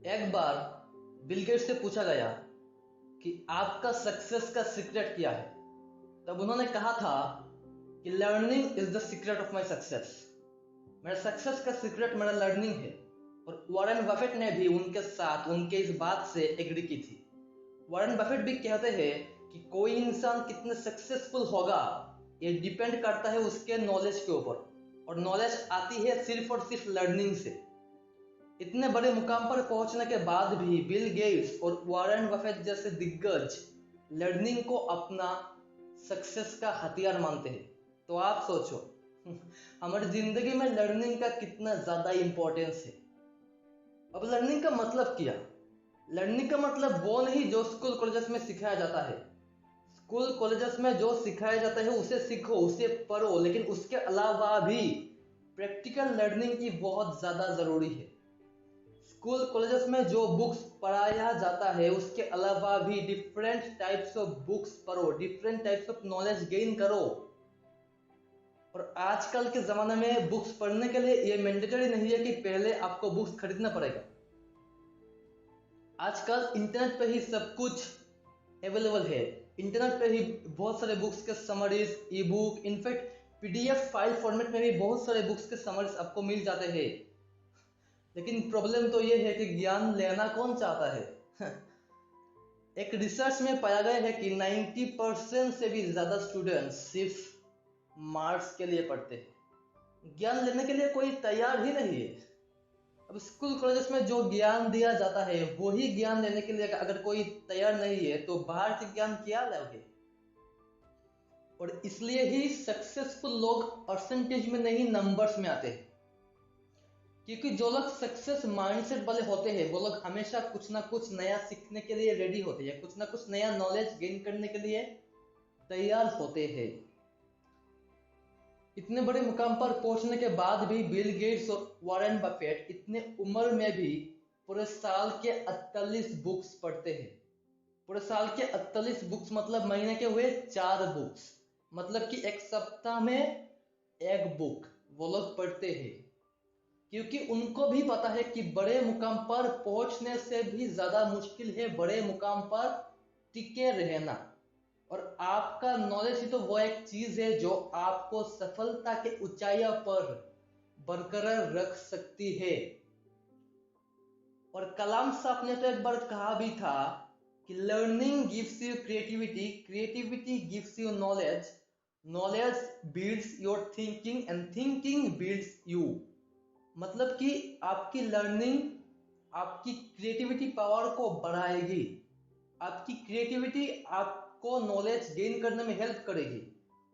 एक बार Bill Gates से पूछा गया कि आपका सक्सेस का सीक्रेट क्या है। तब उन्होंने कहा था कि learning is the secret of my success. मेरा सक्सेस का सीक्रेट मेरा लर्निंग है। और वॉरेन बफेट ने भी उनके साथ उनके इस बात से एग्री की थी। वॉरेन बफेट भी कहते हैं कि कोई इंसान कितने सक्सेसफुल होगा ये डिपेंड करता है उसके नॉलेज के ऊपर, और नॉलेज आती है सिर्फ और सिर्फ लर्निंग से। इतने बड़े मुकाम पर पहुंचने के बाद भी बिल गेट्स और वॉरेन बफेट जैसे दिग्गज लर्निंग को अपना सक्सेस का हथियार मानते हैं। तो आप सोचो हमारी जिंदगी में लर्निंग का कितना ज्यादा इंपॉर्टेंस है। अब लर्निंग का मतलब क्या? लर्निंग का मतलब वो नहीं जो स्कूल कॉलेजेस में सिखाया जाता है। स्कूल कॉलेजेस में जो सिखाया जाता है उसे सीखो, उसे पढ़ो, लेकिन उसके अलावा भी प्रैक्टिकल लर्निंग की बहुत ज्यादा जरूरी है। स्कूल कॉलेजेस में जो बुक्स पढ़ाया जाता है उसके अलावा भी डिफरेंट टाइप्स ऑफ बुक्स पढ़ो, different types of knowledge gain करो। और आजकल के जमाने में बुक्स पढ़ने के लिए ये मैंडेटरी नहीं है कि पहले आपको बुक्स खरीदना पड़ेगा। आजकल इंटरनेट पे ही सब कुछ अवेलेबल है। इंटरनेट पे ही बहुत सारे बुक्स के समरीज, ई book, in fact PDF file format में भी बहुत सारे बुक्स के समरीज आपको मिल जाते हैं। लेकिन प्रॉब्लम तो ये है कि ज्ञान लेना कौन चाहता है एक रिसर्च में पाया गया है कि 90% से भी ज्यादा स्टूडेंट्स सिर्फ मार्क्स के लिए पढ़ते हैं, ज्ञान लेने के लिए कोई तैयार ही नहीं है। अब स्कूल कॉलेजेस में जो ज्ञान दिया जाता है वही ज्ञान लेने के लिए अगर कोई तैयार नहीं है तो बाहर से ज्ञान क्या लोगे? और इसलिए ही सक्सेसफुल लोग परसेंटेज में नहीं नंबर्स में आते हैं। क्योंकि जो लोग सक्सेस माइंडसेट वाले होते हैं वो लोग हमेशा कुछ ना कुछ नया सीखने के लिए रेडी होते हैं, कुछ ना कुछ नया नॉलेज गेन करने के लिए तैयार होते हैं। इतने बड़े मुकाम पर पहुंचने के बाद भी बिल गेट्स और वॉरेन बफेट इतने उम्र में भी पूरे साल के 48 बुक्स पढ़ते हैं। पूरे साल के 48 बुक्स मतलब महीने के हुए 4 बुक्स, मतलब कि एक सप्ताह में एक बुक वो लोग पढ़ते हैं। क्योंकि उनको भी पता है कि बड़े मुकाम पर पहुंचने से भी ज्यादा मुश्किल है बड़े मुकाम पर टिके रहना। और आपका नॉलेज ही तो वो एक चीज है जो आपको सफलता के ऊंचाइयों पर बरकरार रख सकती है। और कलाम साहब ने तो एक बार कहा भी था कि learning gives you creativity, creativity gives you knowledge, knowledge builds your thinking and thinking builds you. मतलब कि आपकी लर्निंग आपकी क्रिएटिविटी पावर को बढ़ाएगी। आपकी क्रिएटिविटी आपको नॉलेज गेन करने में हेल्प करेगी,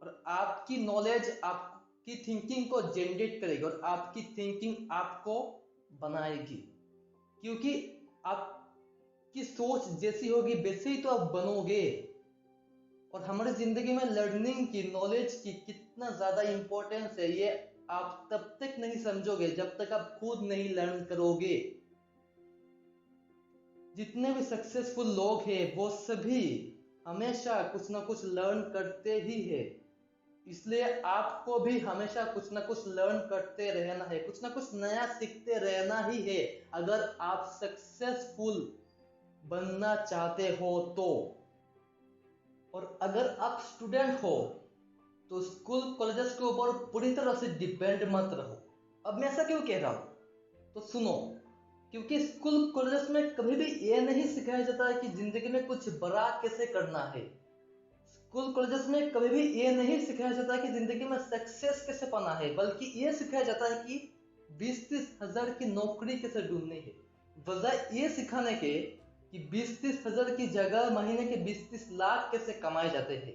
और आपकी नॉलेज आपकी थिंकिंग को जनरेट करेगी, और आपकी थिंकिंग आपको बनाएगी। क्योंकि आपकी सोच जैसी होगी वैसे ही तो आप बनोगे। और हमारी जिंदगी में लर्निंग की, नॉलेज की कितना ज्यादा इंपॉर्टेंस है ये आप तब तक नहीं समझोगे जब तक आप खुद नहीं लर्न करोगे। जितने भी सक्सेसफुल लोग हैं वो सभी हमेशा कुछ ना कुछ लर्न करते ही है। इसलिए आपको भी हमेशा कुछ ना कुछ लर्न करते रहना है, कुछ ना कुछ नया सीखते रहना ही है अगर आप सक्सेसफुल बनना चाहते हो तो। और अगर आप स्टूडेंट हो तो स्कूल कॉलेजेस के ऊपर पूरी तरह से डिपेंड मत रहो। अब मैं ऐसा क्यों कह रहा हूं तो सुनो। क्योंकि स्कूल कॉलेजेस में कभी भी ये नहीं सिखाया जाता है कि जिंदगी में कुछ बड़ा कैसे करना है। स्कूल कॉलेजेस में कभी भी ये नहीं सिखाया जाता कि जिंदगी में सक्सेस कैसे पाना है, बल्कि ये सिखाया जाता है कि 20-30 हजार की नौकरी कैसे ढूंढनी है। बजाय ये सिखाने के कि 20-30 हजार की जगह महीने के 20-30 लाख कैसे कमाए जाते हैं।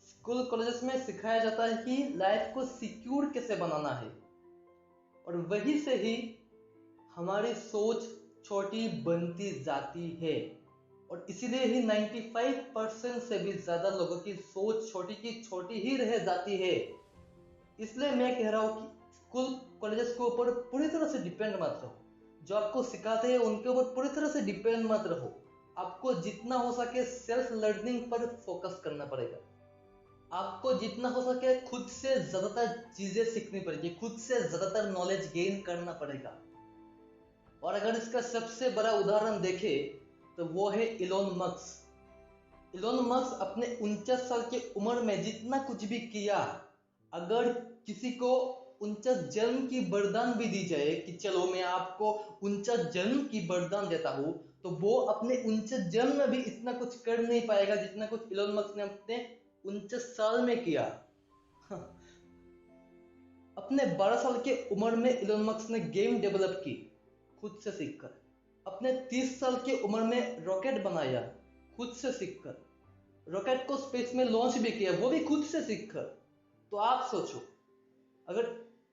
स्कूल कॉलेजेस में सिखाया जाता है कि लाइफ को सिक्योर कैसे बनाना है। और वही से ही हमारी सोच छोटी बनती जाती है। और इसीलिए ही 95% से भी ज्यादा लोगों की सोच छोटी की छोटी ही रह जाती है। इसलिए मैं कह रहा हूं कि स्कूल कॉलेजेस के ऊपर पूरी तरह से डिपेंड मत रहो। जो आपको सिखाते हैं उनके ऊपर पूरी तरह से डिपेंड मत रहो। आपको जितना हो सके सेल्फ लर्निंग पर फोकस करना पड़ेगा। आपको जितना हो सके खुद से ज्यादातर चीजें सीखनी पड़ेगी, खुद से ज्यादातर नॉलेज गेन करना पड़ेगा। और अगर इसका सबसे बड़ा उदाहरण देखें तो वो है इलोन मस्क। इलोन मस्क अपने 49 साल की उम्र में जितना कुछ भी किया, अगर किसी को 49 जन्म की वरदान भी दी जाए कि चलो मैं आपको 49 जन्म की वरदान देता हूं, तो वो अपने 49 जन्म में भी इतना कुछ कर नहीं पाएगा जितना कुछ इलोन मस्क ने अपने 49 साल में किया। अपने 12 साल की उम्र में इलोन मस्क ने गेम डेवलप की खुद से सीखकर। अपने 30 साल की उम्र में रॉकेट बनाया खुद से सीखकर। रॉकेट को स्पेस में लॉन्च भी किया, वो भी खुद से सीखकर। तो आप सोचो, अगर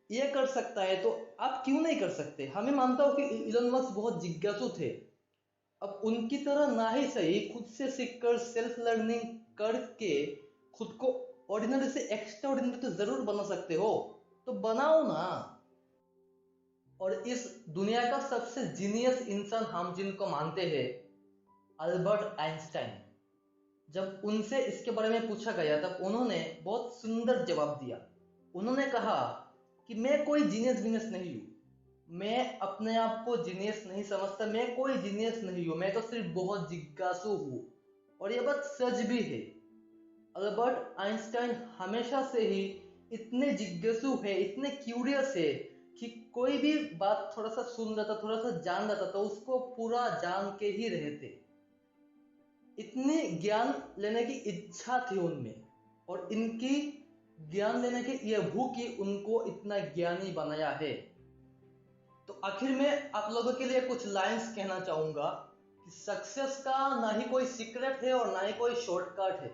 ये कर सकता है तो आप क्यों नहीं कर सकते। हमें मानता हूं कि इलोन मस्क बहुत जिज्ञासु थे, अब उनकी तरह ना ही सही खुद से सीखकर सेल्फ लर्निंग करके खुद को ऑर्डिनरी से एक्स्ट्रा ऑर्डिनरी तो जरूर बना सकते हो, तो बनाओ ना। और इस दुनिया का सबसे जीनियस इंसान हम जिनको मानते हैं, अल्बर्ट आइंस्टाइन, जब उनसे इसके बारे में पूछा गया तब उन्होंने बहुत सुंदर जवाब दिया। उन्होंने कहा कि मैं कोई जीनियस विनियस नहीं हूं, मैं अपने आप को जीनियस नहीं समझता, मैं कोई जीनियस नहीं हूं, मैं तो सिर्फ बहुत जिज्ञासु हूं। और यह बात सच भी है। अल्बर्ट आइंस्टाइन हमेशा से ही इतने जिज्ञासु है, इतने क्यूरियस है कि कोई भी बात थोड़ा सा सुन रहा था, थोड़ा सा जान रहा था तो उसको पूरा जान के ही रहते। इतनी ज्ञान लेने की इच्छा थी उनमें, और इनकी ज्ञान लेने की यह भूख ही उनको इतना ज्ञानी बनाया है। तो आखिर में आप लोगों के लिए कुछ लाइंस कहना चाहूंगा कि सक्सेस का ना ही कोई सीक्रेट है और ना ही कोई शॉर्टकट है,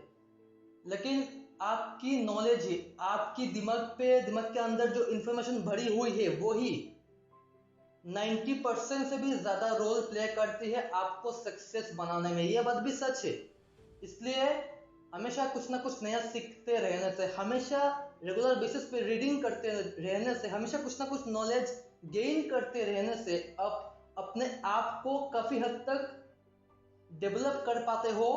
लेकिन आपकी नॉलेज है, आपकी दिमाग के अंदर जो इंफॉर्मेशन भरी हुई है वो ही 90% से भी ज्यादा रोल प्ले करती है आपको सक्सेस बनाने में। यह बात भी सच है। इसलिए हमेशा कुछ ना कुछ नया सीखते रहने से, हमेशा रेगुलर बेसिस पे रीडिंग करते रहने से, हमेशा कुछ ना कुछ नॉलेज गेन करते रहने से आप अपने आप को काफी हद तक डेवलप कर पाते हो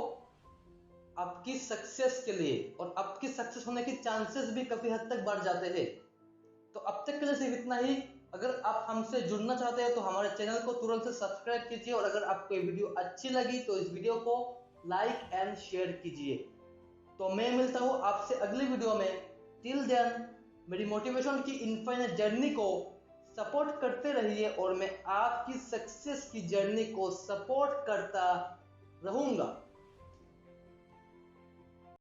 आपकी सक्सेस के लिए, और आपकी सक्सेस होने की चांसेस भी काफी हद तक बढ़ जाते हैं। तो अब तक के लिए सिर्फ इतना ही। अगर आप हमसे जुड़ना चाहते हैं तो हमारे चैनल को तुरंत से सब्सक्राइब कीजिए, और अगर आपको ये वीडियो अच्छी लगी तो इस वीडियो को लाइक एंड शेयर कीजिए। तो मैं मिलता हूँ आपसे अगली वीडियो में। टिल देन मेरी मोटिवेशन की इनफाइनाइट जर्नी को सपोर्ट करते रहिए, और मैं आपकी सक्सेस की जर्नी को सपोर्ट करता रहूंगा।